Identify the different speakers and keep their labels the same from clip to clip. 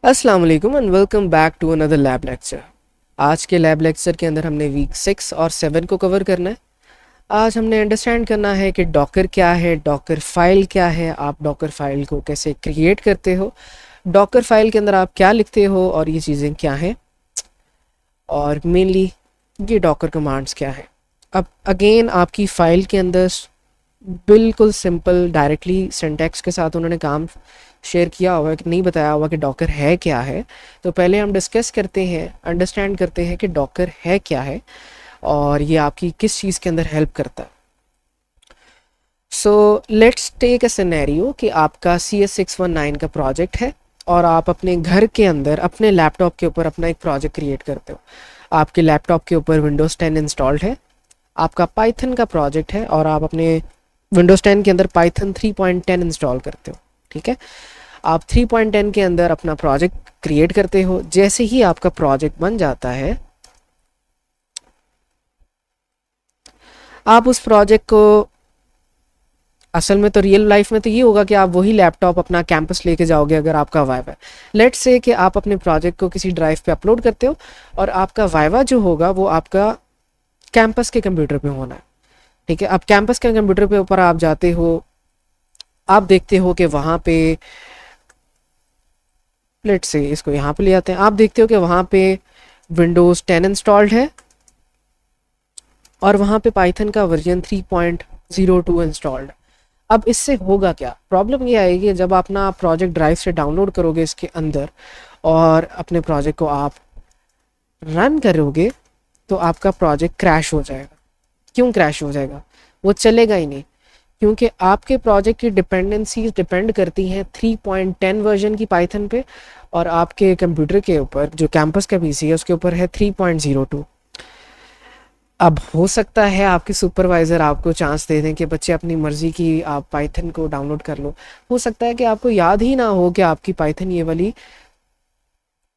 Speaker 1: अस्सलाम वालेकुम and welcome back to another lab lecture. आज के लैब लेक्चर के अंदर हमने वीक 6 और 7 को कवर करना है। आज हमने अंडरस्टैंड करना है कि डॉकर क्या है, डॉकर फाइल क्या है, आप डॉकर फाइल को कैसे क्रिएट करते हो, डॉकर फाइल के अंदर आप क्या लिखते हो और ये चीज़ें क्या हैं, और मेनली ये डॉकर कमांड्स क्या है। अब अगेन आपकी फ़ाइल के अंदर बिल्कुल सिंपल डायरेक्टली सिंटैक्स के साथ उन्होंने काम शेयर किया हुआ है कि नहीं बताया हुआ कि डॉकर है क्या है। तो पहले हम डिस्कस करते हैं, अंडरस्टैंड करते हैं कि डॉकर है क्या है और ये आपकी किस चीज़ के अंदर हेल्प करता है। So let's take a scenario कि आपका CS619 का प्रोजेक्ट है और आप अपने घर के अंदर अपने लैपटॉप के ऊपर अपना एक प्रोजेक्ट क्रिएट करते हो। आपके लैपटॉप के ऊपर विंडोज़ 10 इंस्टॉल्ड है, आपका पाइथन का प्रोजेक्ट है और आप अपने विंडोज़ 10 के अंदर पाइथन 3.10 इंस्टॉल करते हो। ठीक है, आप 3.10 के अंदर अपना प्रोजेक्ट क्रिएट करते हो। जैसे ही आपका प्रोजेक्ट बन जाता है, आप उस प्रोजेक्ट को असल में तो रियल लाइफ में तो ये होगा कि आप वही लैपटॉप अपना कैंपस लेके जाओगे अगर आपका वाइवा है। लेट्स से कि आप अपने प्रोजेक्ट को किसी ड्राइव पे अपलोड करते हो और आपका वाइवा जो होगा वो आपका कैंपस के कंप्यूटर पे होना है। ठीक है, अब कैंपस के कंप्यूटर पे ऊपर आप जाते हो, आप देखते हो कि वहाँ पे लेट्स से इसको यहाँ पे ले आते हैं, आप देखते हो कि वहाँ पे विंडोज़ 10 इंस्टॉल्ड है और वहाँ पे पाइथन का वर्जन 3.02 इंस्टॉल्ड। अब इससे होगा क्या, प्रॉब्लम ये आएगी जब आप अपना प्रोजेक्ट ड्राइव से डाउनलोड करोगे इसके अंदर और अपने प्रोजेक्ट को आप रन करोगे तो आपका प्रोजेक्ट क्रैश हो जाएगा। क्यों क्रैश हो जाएगा? वो चलेगा ही नहीं, क्योंकि आपके प्रोजेक्ट की डिपेंडेंसीज डिपेंड करती हैं 3.10 वर्जन की पाइथन पे और आपके कंप्यूटर के ऊपर जो कैंपस का पीसी है उसके ऊपर है 3.02। अब हो सकता है आपके सुपरवाइज़र आपको चांस दे दें कि बच्चे अपनी मर्ज़ी की आप पाइथन को डाउनलोड कर लो। हो सकता है कि आपको याद ही ना हो कि आपकी पाइथन ये वाली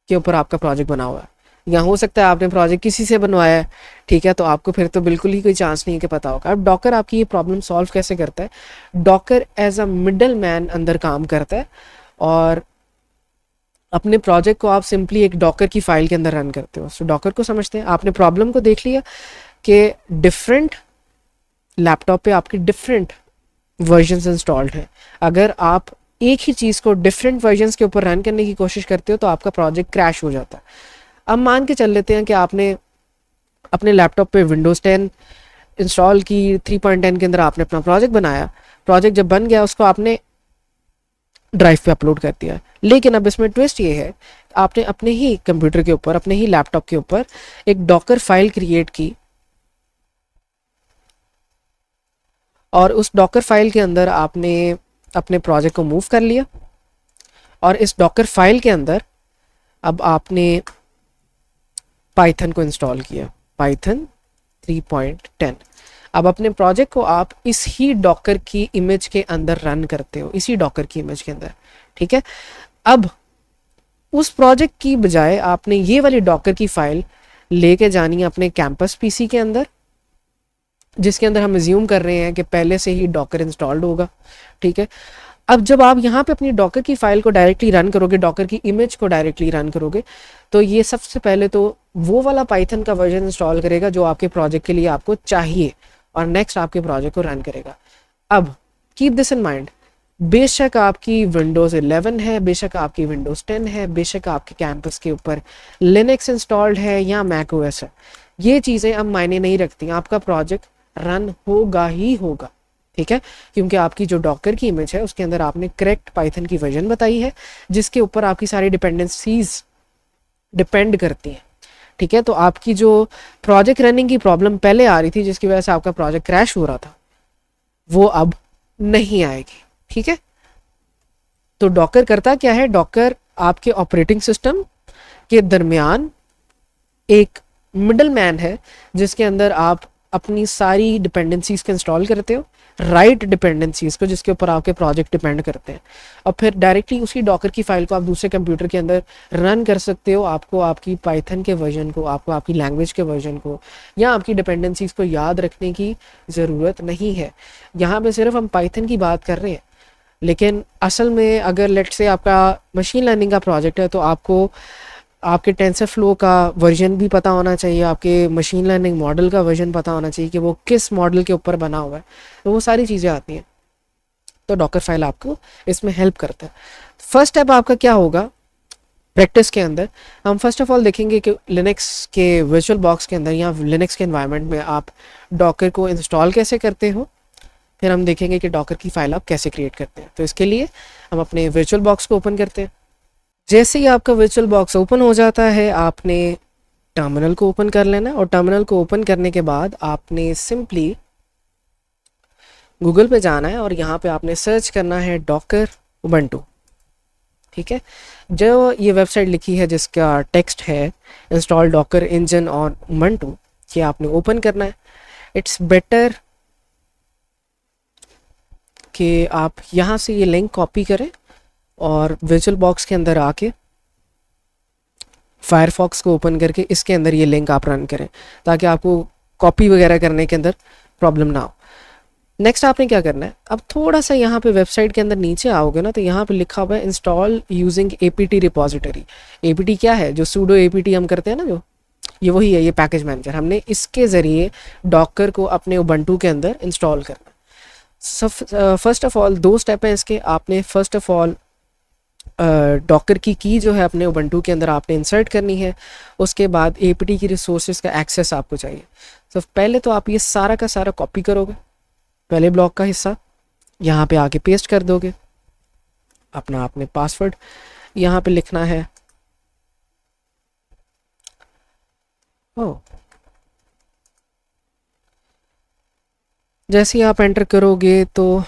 Speaker 1: के ऊपर आपका प्रोजेक्ट बना हुआ है, या हो सकता है आपने प्रोजेक्ट किसी से बनवाया है। ठीक है, तो आपको फिर तो बिल्कुल ही कोई चांस नहीं है कि पता होगा। अब डॉकर आपकी ये प्रॉब्लम सॉल्व कैसे करता है? Docker as a middle man अंदर काम करता है और अपने प्रोजेक्ट को आप सिंपली एक डॉकर की फाइल के अंदर रन करते हो। सो डॉकर को समझते हैं। आपने प्रॉब्लम को देख लिया कि डिफरेंट लैपटॉप पे आपके डिफरेंट वर्जन्स इंस्टॉल्ड हैं। अगर आप एक ही चीज़ को डिफरेंट वर्जन्स के ऊपर रन करने की कोशिश करते हो तो आपका प्रोजेक्ट क्रैश हो जाता है। अब मान के चल लेते हैं कि आपने अपने लैपटॉप पे विंडोज़ 10 इंस्टॉल की, 3.10 के अंदर आपने अपना प्रोजेक्ट बनाया। प्रोजेक्ट जब बन गया उसको आपने ड्राइव पे अपलोड कर दिया, लेकिन अब इसमें ट्विस्ट ये है, आपने अपने ही कंप्यूटर के ऊपर, अपने ही लैपटॉप के ऊपर एक डॉकर फाइल क्रिएट की और उस डॉकर फाइल के अंदर आपने अपने प्रोजेक्ट को मूव कर लिया और इस डॉकर फाइल के अंदर अब आपने पाइथन को इंस्टॉल किया, पाइथन 3.10। अब अपने प्रोजेक्ट को आप इस ही डॉकर की इमेज के अंदर रन करते हो, इसी डॉकर की इमेज के अंदर। ठीक है, अब उस प्रोजेक्ट की बजाय आपने ये वाली डॉकर की फाइल लेके जानी है अपने कैंपस पीसी के अंदर, जिसके अंदर हम अज्यूम कर रहे हैं कि पहले से ही डॉकर इंस्टॉल्ड होगा। ठीक है, अब जब आप यहाँ पे अपनी डॉकर की फाइल को डायरेक्टली रन करोगे, डॉकर की इमेज को डायरेक्टली रन करोगे, तो ये सबसे पहले तो वो वाला पाइथन का वर्जन इंस्टॉल करेगा जो आपके प्रोजेक्ट के लिए आपको चाहिए और नेक्स्ट आपके प्रोजेक्ट को रन करेगा। अब कीप दिस इन माइंड, बेशक आपकी विंडोज़ 11 है, बेशक आपकी विंडोज़ 10 है, बेशक आपके कैंपस के ऊपर लिनक्स इंस्टॉल्ड है या मैक ओएस है, ये चीज़ें अब मायने नहीं रखती, आपका प्रोजेक्ट रन होगा ही होगा। ठीक है, क्योंकि आपकी जो डॉकर की इमेज है उसके अंदर आपने करेक्ट पाइथन की वर्जन बताई है जिसके ऊपर आपकी सारी डिपेंडेंसीज डिपेंड करती हैं। ठीक है, तो आपकी जो प्रोजेक्ट रनिंग की प्रॉब्लम पहले आ रही थी जिसकी वजह से आपका प्रोजेक्ट क्रैश हो रहा था, वो अब नहीं आएगी। ठीक है, तो डॉकर करता क्या है? डॉकर आपके ऑपरेटिंग सिस्टम के दरमियान एक मिडल मैन है जिसके अंदर आप अपनी सारी डिपेंडेंसीज को इंस्टॉल करते हो, राइट डिपेंडेंसीज को जिसके ऊपर आपके प्रोजेक्ट डिपेंड करते हैं, और फिर डायरेक्टली उसी डॉकर की फाइल को आप दूसरे कंप्यूटर के अंदर रन कर सकते हो। आपको आपकी पाइथन के वर्जन को, आपको आपकी लैंग्वेज के वर्जन को या आपकी डिपेंडेंसीज को याद रखने की ज़रूरत नहीं है। यहाँ पे सिर्फ हम पाइथन की बात कर रहे हैं, लेकिन असल में अगर लेट्स से आपका मशीन लर्निंग का प्रोजेक्ट है तो आपको आपके टेंसर फ्लो का वर्जन भी पता होना चाहिए, आपके मशीन लर्निंग मॉडल का वर्जन पता होना चाहिए कि वो किस मॉडल के ऊपर बना हुआ है, तो वो सारी चीज़ें आती हैं। तो डॉकर फाइल आपको इसमें हेल्प करता है। फर्स्ट स्टेप आपका क्या होगा प्रैक्टिस के अंदर, हम फर्स्ट ऑफ ऑल देखेंगे कि लिनक्स के वर्चुअल बॉक्स के अंदर या लिनक्स के एनवायरनमेंट में आप डॉकर को इंस्टॉल कैसे करते हो, फिर हम देखेंगे कि डॉकर की फाइल आप कैसे क्रिएट करते हैं। तो इसके लिए हम अपने वर्चुअल बॉक्स को ओपन करते हैं। जैसे ही आपका वर्चुअल बॉक्स ओपन हो जाता है, आपने टर्मिनल को ओपन कर लेना है, और टर्मिनल को ओपन करने के बाद आपने सिंपली गूगल पे जाना है और यहाँ पे आपने सर्च करना है डॉकर उबंटू। ठीक है, जो ये वेबसाइट लिखी है जिसका टेक्स्ट है install Docker engine on Ubuntu, ये आपने ओपन करना है। इट्स बेटर कि आप यहाँ से ये लिंक कॉपी करें और वर्चुअल बॉक्स के अंदर आके फायरफॉक्स को ओपन करके इसके अंदर ये लिंक आप रन करें, ताकि आपको कॉपी वगैरह करने के अंदर प्रॉब्लम ना हो। नेक्स्ट आपने क्या करना है, अब थोड़ा सा यहाँ पे वेबसाइट के अंदर नीचे आओगे ना, तो यहाँ पे लिखा हुआ है install using APT repository. APT क्या है, जो सूडो एपीटी हम करते हैं ना, जो ये वही है, ये पैकेज मैनेजर। हमने इसके ज़रिए डॉकर को अपने उबंटू के अंदर इंस्टॉल करना है। फर्स्ट ऑफ ऑल 2 स्टेप हैं इसके। आपने फर्स्ट ऑफ ऑल डॉकर की जो है अपने उबंटू के अंदर आपने इंसर्ट करनी है। उसके बाद एपीटी की रिसोर्सेज का एक्सेस आपको चाहिए। तो पहले तो आप ये सारा का सारा कॉपी करोगे, पहले ब्लॉक का हिस्सा यहाँ पे आके पेस्ट कर दोगे। अपना आपने पासवर्ड यहाँ पे लिखना है। जैसे ही आप एंटर करोगे तो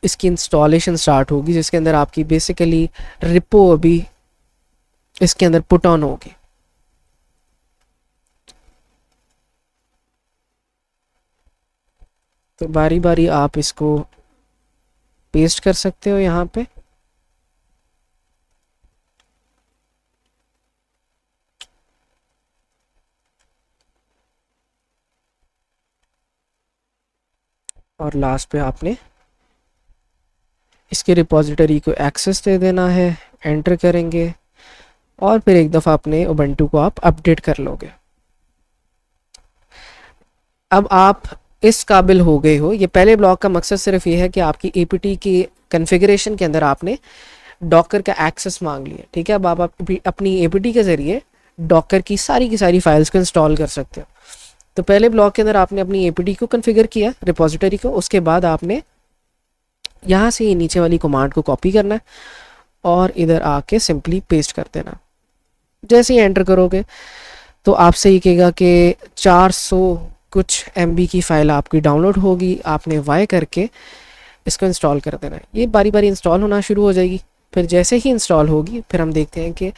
Speaker 1: इसकी इंस्टॉलेशन स्टार्ट होगी, जिसके अंदर आपकी बेसिकली रिपो अभी इसके अंदर पुट ऑन होगी। तो बारी बारी आप इसको पेस्ट कर सकते हो यहाँ पे। और लास्ट पे आपने इसके रिपॉजिटरी को एक्सेस दे देना है, एंटर करेंगे और फिर एक दफ़ा अपने उबंटू को आप अपडेट कर लोगे। अब आप इस काबिल हो गए हो। ये पहले ब्लॉक का मकसद सिर्फ ये है कि आपकी एपीटी की कॉन्फ़िगरेशन के अंदर आपने डॉकर का एक्सेस मांग लिया। ठीक है, अब आप अपनी एपीटी के ज़रिए डॉकर की सारी फाइल्स को इंस्टॉल कर सकते हो। तो पहले ब्लॉक के अंदर आपने अपनी एपीटी को कॉन्फ़िगर किया, रिपॉजिटरी को। उसके बाद आपने यहाँ से ये नीचे वाली कमांड को कॉपी करना है और इधर आके सिंपली पेस्ट कर देना। जैसे ही एंटर करोगे तो आपसे ये कहेगा कि 400 कुछ MB की फ़ाइल आपकी डाउनलोड होगी। आपने वाई करके इसको इंस्टॉल कर देना है। ये बारी बारी इंस्टॉल होना शुरू हो जाएगी। फिर जैसे ही इंस्टॉल होगी फिर हम देखते हैं कि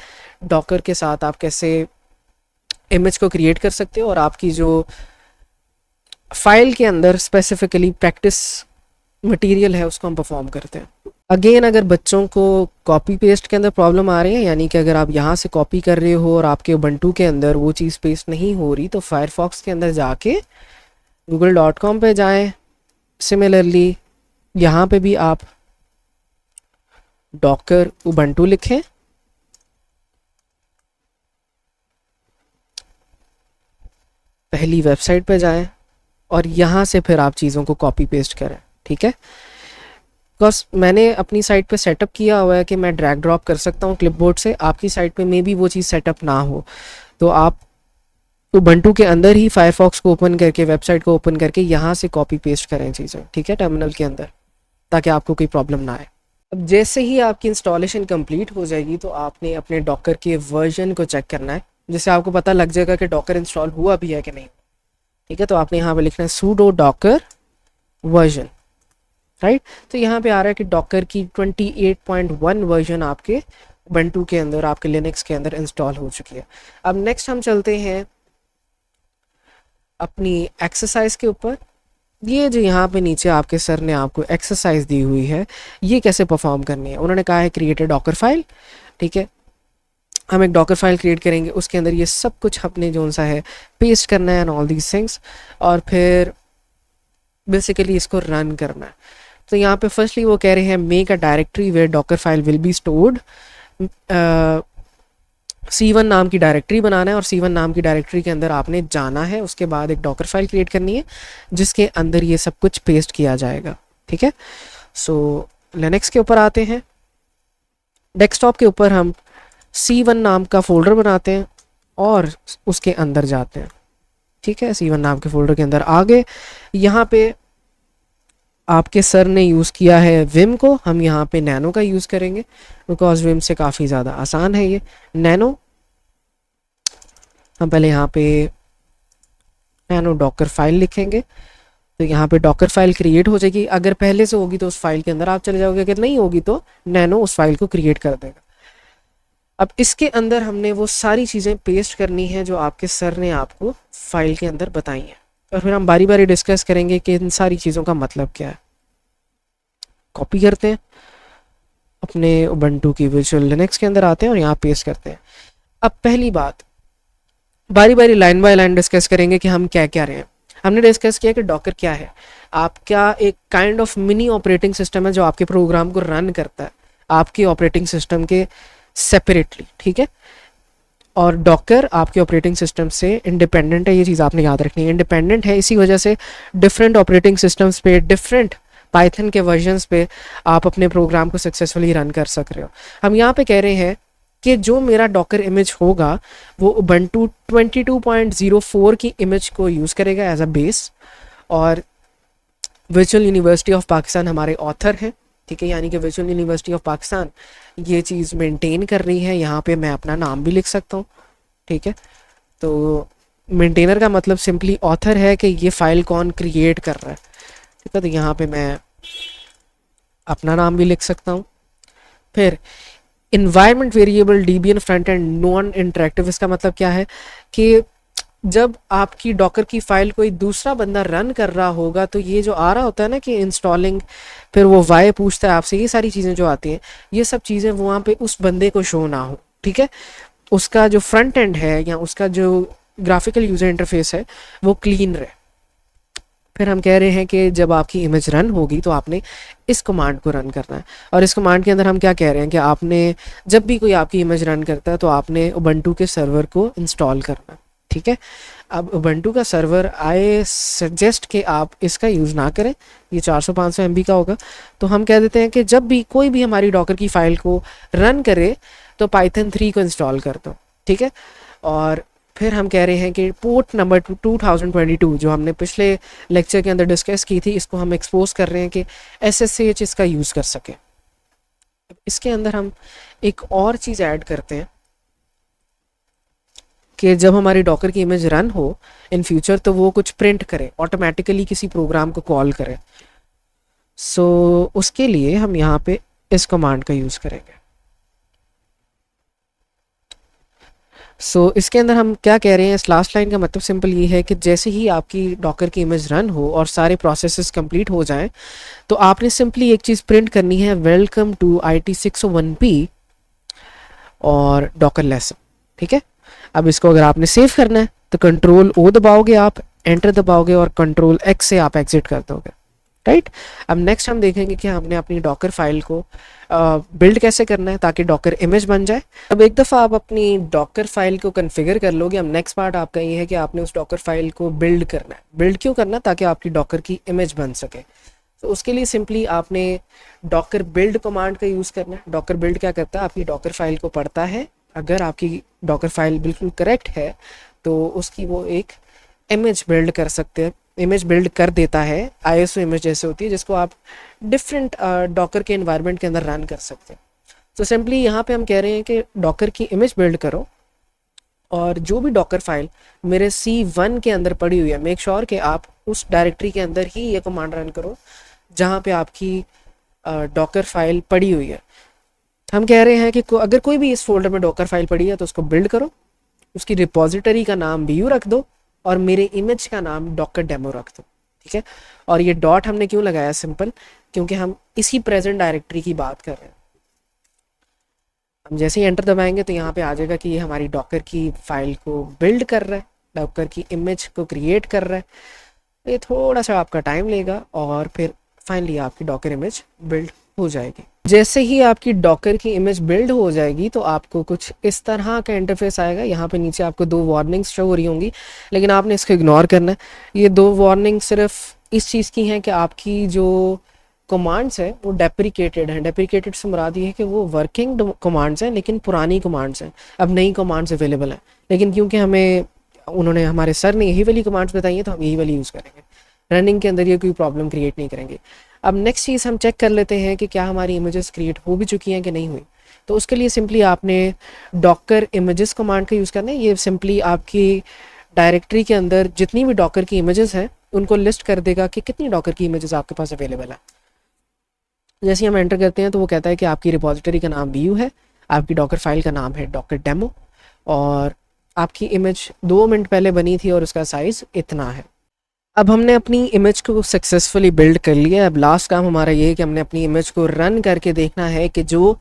Speaker 1: डॉकर के साथ आप कैसे इमेज को क्रिएट कर सकते हो और आपकी जो फाइल के अंदर स्पेसिफिकली प्रैक्टिस मटेरियल है उसको हम परफॉर्म करते हैं। अगेन, अगर बच्चों को कॉपी पेस्ट के अंदर प्रॉब्लम आ रही है, यानी कि अगर आप यहाँ से कॉपी कर रहे हो और आपके उबंटू के अंदर वो चीज़ पेस्ट नहीं हो रही, तो फायरफॉक्स के अंदर जाके google.com पे जाएं। सिमिलरली यहाँ पे भी आप डॉकर उबंटू लिखें, पहली वेबसाइट पे जाएं और यहाँ से फिर आप चीज़ों को कॉपी पेस्ट करें। ठीक है, बिकॉज मैंने अपनी साइट पे सेटअप किया हुआ है कि मैं ड्रैग ड्रॉप कर सकता हूँ क्लिपबोर्ड से। आपकी साइट पे मे बी वो चीज़ सेटअप ना हो, तो आप उबंटू के अंदर ही फायरफॉक्स को ओपन करके, वेबसाइट को ओपन करके यहाँ से कॉपी पेस्ट करें चीज़ें। ठीक है, टर्मिनल के अंदर, ताकि आपको कोई प्रॉब्लम ना आए। अब जैसे ही आपकी इंस्टॉलेशन कंप्लीट हो जाएगी तो आपने अपने डॉकर के वर्जन को चेक करना है, जिससे आपको पता लग जाएगा कि डॉकर इंस्टॉल हुआ भी है कि नहीं। ठीक है, तो आपने यहाँ पे लिखना है sudo docker वर्जन। राइट, तो यहाँ पे आ रहा है कि डॉकर की 28.1 वर्जन आपके उबंटू के अंदर, आपके लिनक्स के अंदर इंस्टॉल हो चुकी है। अब नेक्स्ट हम चलते हैं अपनी एक्सरसाइज के ऊपर। ये जो यहाँ पे नीचे आपके सर ने आपको एक्सरसाइज दी हुई है, ये कैसे परफॉर्म करनी है। उन्होंने कहा है क्रिएट ए डॉकर फाइल। ठीक है, हम एक डॉकर फाइल क्रिएट करेंगे, उसके अंदर ये सब कुछ अपने जो सा है पेस्ट करना है एंड ऑल दीज थिंग्स, और फिर बेसिकली इसको रन करना है। तो यहाँ पे फर्स्टली वो कह रहे हैं make a directory where Docker file will be stored. C1 नाम की डायरेक्टरी बनाना है और C1 नाम की डायरेक्टरी के अंदर आपने जाना है, उसके बाद एक डॉकर फाइल क्रिएट करनी है जिसके अंदर ये सब कुछ पेस्ट किया जाएगा। ठीक है, सो लिनक्स के ऊपर आते हैं। डेस्कटॉप के ऊपर हम C1 नाम का फोल्डर बनाते हैं और उसके अंदर जाते हैं। ठीक है, C1 नाम के फोल्डर के अंदर आगे यहाँ पे आपके सर ने यूज़ किया है विम को, हम यहाँ पे नैनो का यूज़ करेंगे बिकॉज विम से काफ़ी ज़्यादा आसान है ये नैनो। हम पहले यहाँ पे नैनो डॉकर फाइल लिखेंगे तो यहाँ पे डॉकर फाइल क्रिएट हो जाएगी। अगर पहले से होगी तो उस फाइल के अंदर आप चले जाओगे, अगर नहीं होगी तो नैनो उस फाइल को क्रिएट कर देगा। अब इसके अंदर हमने वो सारी चीज़ें पेस्ट करनी है जो आपके सर ने आपको फाइल के अंदर बताई हैं और फिर हम बारी बारी डिस्कस करेंगे कि इन सारी चीज़ों का मतलब क्या है। कॉपी करते हैं अपने उबंटू की वर्चुअल लिनक्स के अंदर, आते हैं और यहाँ पेस्ट करते हैं। अब पहली बात, बारी बारी लाइन बाय लाइन डिस्कस करेंगे कि हम क्या क्या रहे हैं। हमने डिस्कस किया कि डॉकर क्या है, आपका एक kind of mini operating system है जो आपके प्रोग्राम को रन करता है आपके ऑपरेटिंग सिस्टम के सेपरेटली। ठीक है, और डॉकर आपके ऑपरेटिंग सिस्टम से इंडिपेंडेंट है, ये चीज़ आपने याद रखनी है। इंडिपेंडेंट है, इसी वजह से डिफरेंट ऑपरेटिंग सिस्टम्स पे, डिफरेंट पाइथन के वर्जन्स पे आप अपने प्रोग्राम को सक्सेसफुली रन कर सक रहे हो। हम यहाँ पे कह रहे हैं कि जो मेरा डॉकर इमेज होगा वो उबंटू 22.04 की इमेज को यूज़ करेगा एज अ बेस, और वर्चुअल यूनिवर्सिटी ऑफ पाकिस्तान हमारे ऑथर हैं। ठीक है, यानी कि वर्चुअल यूनिवर्सिटी ऑफ पाकिस्तान ये चीज़ मेंटेन कर रही है। यहाँ पे मैं अपना नाम भी लिख सकता हूँ। ठीक है, तो मेंटेनर का मतलब सिंपली ऑथर है कि ये फाइल कौन क्रिएट कर रहा है। ठीक है, तो यहाँ पे मैं अपना नाम भी लिख सकता हूँ। फिर environment variable DBN front end non interactive, इसका मतलब क्या है कि जब आपकी डॉकर की फाइल कोई दूसरा बंदा रन कर रहा होगा तो ये जो आ रहा होता है ना कि इंस्टॉलिंग, फिर वो वाई पूछता है आपसे, ये सारी चीज़ें जो आती हैं ये सब चीज़ें वहाँ पे उस बंदे को शो ना हो। ठीक है, उसका जो फ्रंट एंड है या उसका जो ग्राफिकल यूज़र इंटरफेस है वो क्लीन रहे। फिर हम कह रहे हैं कि जब आपकी इमेज रन होगी तो आपने इस कमांड को रन करना है, और इस कमांड के अंदर हम क्या कह रहे हैं कि आपने जब भी कोई आपकी इमेज रन करता है तो आपने उबंटू के सर्वर को इंस्टॉल करना है। ठीक है, अब उबंटू का सर्वर आई सजेस्ट कि आप इसका यूज़ ना करें, ये 400-500 MB का होगा। तो हम कह देते हैं कि जब भी कोई भी हमारी डॉकर की फाइल को रन करे तो पाइथन 3 को इंस्टॉल कर दो। ठीक है, और फिर हम कह रहे हैं कि पोर्ट नंबर 2022 जो हमने पिछले लेक्चर के अंदर डिस्कस की थी, इसको हम एक्सपोज कर रहे हैं कि SSH इसका यूज़ कर सके। इसके अंदर हम एक और चीज़ ऐड करते हैं कि जब हमारी डॉकर की इमेज रन हो इन फ्यूचर तो वो कुछ प्रिंट करे, ऑटोमेटिकली किसी प्रोग्राम को कॉल करे। सो उसके लिए हम यहाँ पे इस कमांड का यूज़ करेंगे। इसके अंदर हम क्या कह रहे हैं, इस लास्ट लाइन का मतलब सिंपल ये है कि जैसे ही आपकी डॉकर की इमेज रन हो और सारे प्रोसेसेस कंप्लीट हो जाएं तो आपने सिंपली एक चीज़ प्रिंट करनी है, वेलकम टू IT601P और डॉकर लेसन। ठीक है, अब इसको अगर आपने सेव करना है तो Ctrl+O दबाओगे, आप एंटर दबाओगे और Ctrl+X से आप एग्जिट कर दोगे। राइट, अब नेक्स्ट हम देखेंगे कि हमने अपनी डॉकर फाइल को बिल्ड कैसे करना है ताकि डॉकर इमेज बन जाए। अब एक दफ़ा आप अपनी डॉकर फाइल को कॉन्फ़िगर कर लोगे, अब नेक्स्ट पार्ट आपका ये है कि आपने उस डॉकर फाइल को बिल्ड करना है। बिल्ड क्यों करना, ताकि आपकी डॉकर की इमेज बन सके। तो उसके लिए सिंपली आपने डॉकर बिल्ड कमांड का यूज़ करना है। डॉकर बिल्ड क्या करता है, आपकी डॉकर फाइल को पढ़ता है, अगर आपकी डॉकर फाइल बिल्कुल करेक्ट है तो उसकी वो एक इमेज बिल्ड कर सकते हैं, इमेज बिल्ड कर देता है। ISO इमेज जैसे होती है जिसको आप डिफरेंट डॉकर के एनवायरनमेंट के अंदर रन कर सकते हैं। तो सिंपली यहाँ पे हम कह रहे हैं कि डॉकर की इमेज बिल्ड करो और जो भी डॉकर फाइल मेरे C1 के अंदर पड़ी हुई है, मेक श्योर कि आप उस डायरेक्टरी के अंदर ही ये कमांड रन करो जहाँ पे आपकी डॉकर फाइल पड़ी हुई है। हम कह रहे हैं कि अगर कोई भी इस फोल्डर में डॉकर फाइल पड़ी है तो उसको बिल्ड करो, उसकी रिपोजिटरी का नाम BU रख दो और मेरे इमेज का नाम डॉकर डेमो रख दो। ठीक है, और ये डॉट हमने क्यों लगाया, सिंपल क्योंकि हम इसी प्रेजेंट डायरेक्टरी की बात कर रहे हैं। हम जैसे ही एंटर दबाएंगे तो यहाँ पे आ जाएगा कि ये हमारी डॉकर की फाइल को बिल्ड कर रहा है, डॉकर की इमेज को क्रिएट कर रहा है। ये थोड़ा सा आपका टाइम लेगा और फिर फाइनली आपकी डॉकर इमेज बिल्ड हो जाएगी। जैसे ही आपकी डॉकर की इमेज बिल्ड हो जाएगी तो आपको कुछ इस तरह का इंटरफेस आएगा। यहाँ पे नीचे आपको 2 वार्निंग्स शो हो रही होंगी, लेकिन आपने इसको इग्नोर करना है। ये 2 वार्निंग सिर्फ इस चीज़ की हैं कि आपकी जो कमांड्स है वो डेप्रिकेटेड हैं। डेप्रिकेटेड से मुराद ये है कि वो वर्किंग कमांड्स हैं लेकिन पुरानी कमांड्स हैं, अब नई कमांड्स अवेलेबल हैं। लेकिन क्योंकि उन्होंने हमारे सर ने यही वाली कमांड्स बताई हैं तो हम यही वाली यूज़ करेंगे। रनिंग के अंदर ये कोई प्रॉब्लम क्रिएट नहीं करेंगे। अब नेक्स्ट चीज़ हम चेक कर लेते हैं कि क्या हमारी इमेजेस क्रिएट हो भी चुकी हैं कि नहीं हुई। तो उसके लिए सिंपली आपने डॉकर इमेजेस कमांड का यूज़ करना है। ये सिंपली आपकी डायरेक्टरी के अंदर जितनी भी डॉकर की इमेजेस हैं उनको लिस्ट कर देगा कि कितनी डॉकर की इमेजेस आपके पास अवेलेबल है। जैसे हम एंटर करते हैं तो वो कहता है कि आपकी रिपॉजिटरी का नाम व्यू है, आपकी डॉकर फाइल का नाम है डॉकर डेमो, और आपकी इमेज 2 मिनट पहले बनी थी और उसका साइज़ इतना है। अब हमने अपनी इमेज को सक्सेसफुली बिल्ड कर लिया। अब लास्ट काम हमारा ये है कि हमने अपनी इमेज को रन करके देखना है कि जो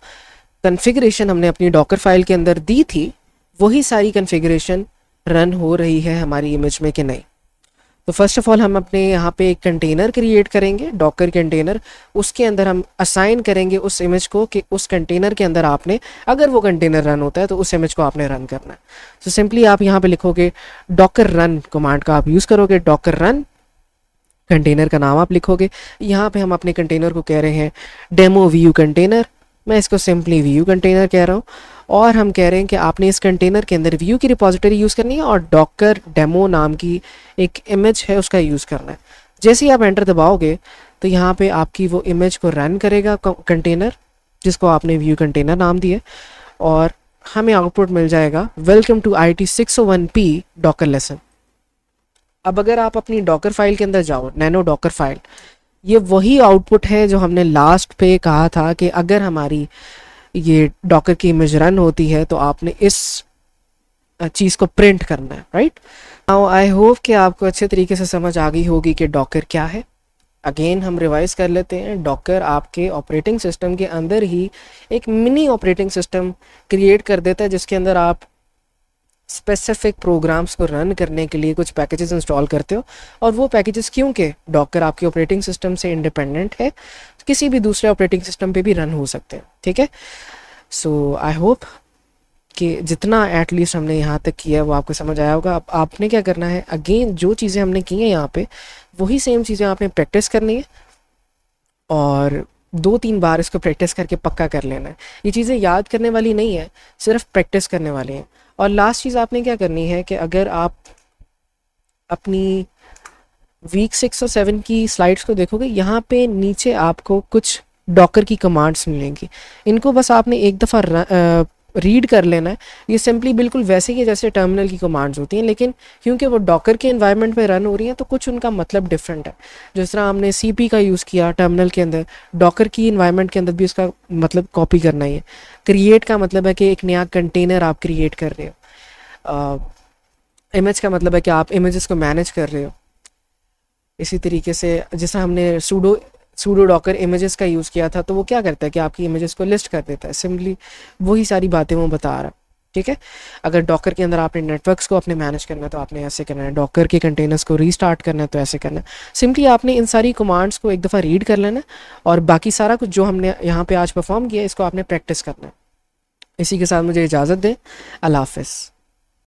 Speaker 1: कॉन्फ़िगरेशन हमने अपनी डॉकर फाइल के अंदर दी थी वही सारी कॉन्फ़िगरेशन रन हो रही है हमारी इमेज में कि नहीं। तो फर्स्ट ऑफ ऑल हम अपने यहाँ पे एक कंटेनर क्रिएट करेंगे, डॉकर कंटेनर। उसके अंदर हम असाइन करेंगे उस इमेज को कि उस कंटेनर के अंदर आपने, अगर वो कंटेनर रन होता है तो उस इमेज को आपने रन करना है। तो सिंपली आप यहाँ पे लिखोगे डॉकर रन कमांड का आप यूज़ करोगे। डॉकर रन कंटेनर का नाम आप लिखोगे। यहाँ पे हम अपने कंटेनर को कह रहे हैं डेमो व्यू कंटेनर, मैं इसको सिंपली व्यू कंटेनर कह रहा हूँ। और हम कह रहे हैं कि आपने इस कंटेनर के अंदर व्यू की रिपॉजिटरी यूज़ करनी है और डॉकर डेमो नाम की एक इमेज है उसका यूज़ करना है। जैसे ही आप एंटर दबाओगे तो यहाँ पे आपकी वो इमेज को रन करेगा कंटेनर जिसको आपने व्यू कंटेनर नाम दिया, और हमें आउटपुट मिल जाएगा welcome to IT 601P Docker lesson. अब अगर आप अपनी डॉकर फाइल के अंदर जाओ, नैनो डॉकर फाइल, ये वही आउटपुट है जो हमने लास्ट पे कहा था कि अगर हमारी ये डॉकर की इमेज रन होती है तो आपने इस चीज़ को प्रिंट करना है, राइट। नाउ आई होप कि आपको अच्छे तरीके से समझ आ गई होगी कि डॉकर क्या है। अगेन हम रिवाइज कर लेते हैं। डॉकर आपके ऑपरेटिंग सिस्टम के अंदर ही एक मिनी ऑपरेटिंग सिस्टम क्रिएट कर देता है जिसके अंदर आप स्पेसिफिक प्रोग्राम्स को रन करने के लिए कुछ पैकेजेस इंस्टॉल करते हो, और वो पैकेजेस क्योंकि डॉकर आपके ऑपरेटिंग सिस्टम से इंडिपेंडेंट है किसी भी दूसरे ऑपरेटिंग सिस्टम पे भी रन हो सकते हैं, ठीक है। सो आई होप कि जितना एटलीस्ट हमने यहाँ तक किया है वो आपको समझ आया होगा। अब आपने क्या करना है, अगेन जो चीज़ें हमने की हैं यहाँ पे वही सेम चीज़ें आपने प्रैक्टिस करनी है और 2-3 बार इसको प्रैक्टिस करके पक्का कर लेना है। ये चीज़ें याद करने वाली नहीं है, सिर्फ प्रैक्टिस करने वाली हैं। और लास्ट चीज़ आपने क्या करनी है कि अगर आप अपनी वीक 6 और 7 की स्लाइड्स को देखोगे, यहाँ पे नीचे आपको कुछ डॉकर की कमांड्स मिलेंगी। इनको बस आपने एक दफ़ा रीड कर लेना है। ये सिंपली बिल्कुल वैसे ही जैसे टर्मिनल की कमांड्स होती हैं, लेकिन क्योंकि वो डॉकर के एनवायरनमेंट में रन हो रही हैं तो कुछ उनका मतलब डिफरेंट है। जिस तरह हमने CP का यूज़ किया टर्मिनल के अंदर, डॉकर की एनवायरनमेंट के अंदर भी उसका मतलब कॉपी करना ही है। क्रिएट का मतलब है कि एक नया कंटेनर आप क्रिएट कर रहे हो। इमेज का मतलब है कि आप इमेजेस को मैनेज कर रहे हो। इसी तरीके से जैसा हमने सूडो डॉकर इमेजेस का यूज़ किया था तो वो क्या करता है कि आपकी इमेजेस को लिस्ट कर देता है। सिंपली वही सारी बातें वो बता रहा है, ठीक है। अगर डॉकर के अंदर आपने नेटवर्क्स को अपने मैनेज करना है तो आपने ऐसे करना है, डॉकर के कंटेनर्स को रीस्टार्ट करना है तो ऐसे करना है। सिंपली आपने इन सारी कमांड्स को एक दफ़ा रीड कर लेना है और बाकी सारा कुछ जो हमने यहाँ पे आज परफॉर्म किया इसको आपने प्रैक्टिस करना है। इसी के साथ मुझे इजाज़त दें। अल्लाह हाफ़िज़।